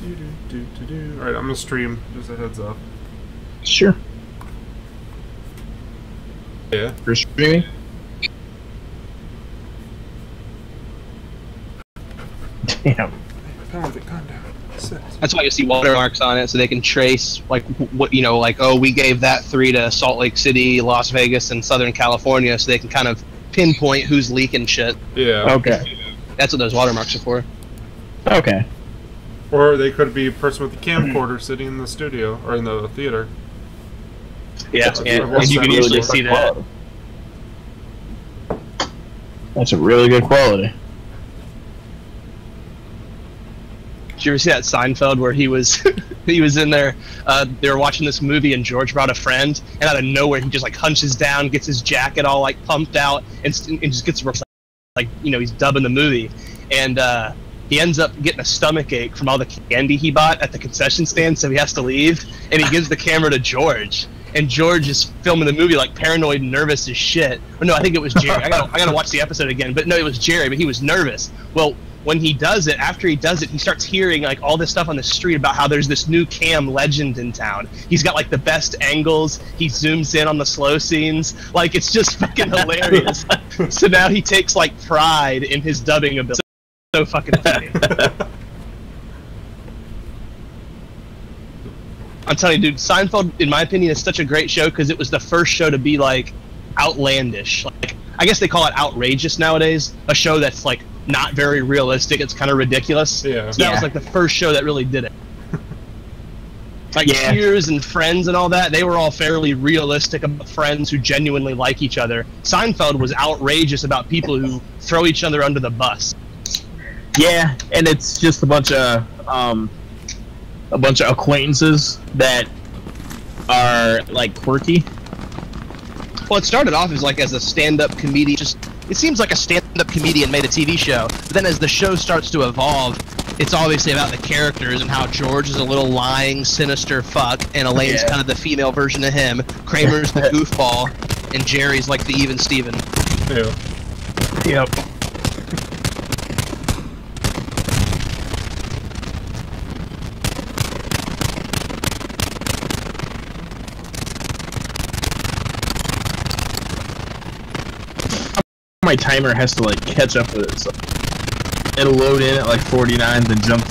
Alright, I'm gonna stream, just a heads up. Sure. Yeah. You're streaming? Damn. Calm down. That's why you see watermarks on it, so they can trace, like, what, you know, like, oh, we gave that 3 to Salt Lake City, Las Vegas, and Southern California, so they can kind of pinpoint who's leaking shit. Yeah. Okay. That's what those watermarks are for. Okay. Or they could be a person with a camcorder sitting in the studio, or in the theater. Yeah, and you can usually see that. That's a really good quality. Did you ever see that Seinfeld where he was he was in there, they were watching this movie and George brought a friend, and out of nowhere he just like hunches down, gets his jacket all like pumped out, and just gets like, you know, he's dubbing the movie, and he ends up getting a stomach ache from all the candy he bought at the concession stand, so he has to leave, and he gives the camera to George, and George is filming the movie like paranoid and nervous as shit. Or no, I think it was Jerry. I gotta watch the episode again, but no, it was Jerry, but he was nervous. Well, when he does it, after he does it, he starts hearing like all this stuff on the street about how there's this new cam legend in town. He's got like the best angles. He zooms in on the slow scenes. Like, it's just fucking hilarious. So now he takes like pride in his dubbing ability. So fucking funny. I'm telling you, dude, Seinfeld, in my opinion, is such a great show because it was the first show to be like outlandish. Like, I guess they call it outrageous nowadays. A show that's like not very realistic. It's kind of ridiculous. Yeah. So that was like the first show that really did it. Like Cheers and Friends and all that, they were all fairly realistic about friends who genuinely like each other. Seinfeld was outrageous about people who throw each other under the bus. Yeah, and it's just a bunch of acquaintances that are like quirky. Well, it started off as like as a stand-up comedian. It seems like a stand-up comedian made a TV show. But then as the show starts to evolve, it's obviously about the characters and how George is a little lying, sinister fuck, and Elaine's kind of the female version of him. Kramer's the goofball, and Jerry's like the even Steven. Yeah. Yep. My timer has to like catch up with it, so it'll load in at like 49, then jump